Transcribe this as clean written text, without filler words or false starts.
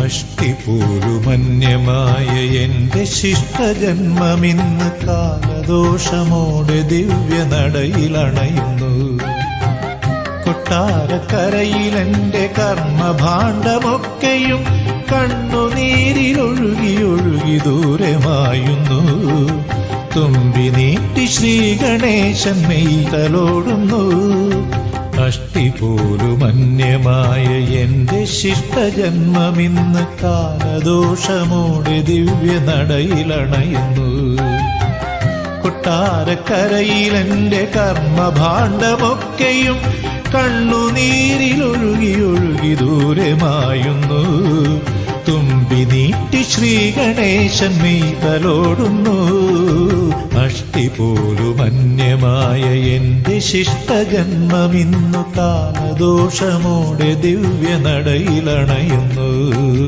അഷ്ടിപോലുമന്യമായ എന്റെ ശിഷ്ടജന്മമിന്ന് കാലദോഷമോടെ ദിവ്യനടയിലണയുന്നു. കൊട്ടാരക്കരയിലെന്റെ കർമ്മഭാണ്ഡമൊക്കെയും കണ്ണുനീരിലൊഴുകി ഒഴുകി ദൂരെ മായുന്നു. തുമ്പി നീട്ടി ശ്രീഗണേശൻ മെയ്തലോടുന്നു. അഷ്ടിപോലുമന്യമായ എന്റെ ശിഷ്ടജന്മമിന്ന് കാലദോഷമോടെ ദിവ്യനടയിലണയുന്നു. കൊട്ടാരക്കരയിലെന്റെ കർമ്മഭാണ്ഡമൊക്കെയും കണ്ണുനീരിലൊഴുകി ഒഴുകി ദൂരെ മായുന്നു. തുമ്പി നീട്ടി ശ്രീഗണേശൻ മെയ്തലോടുന്നു. അഷ്ടിപോലുമന്യമായ എന്റെ ശിഷ്ടജന്മമിന്നു കാലദോഷമോടെ ദിവ്യനടയിലണയുന്നു.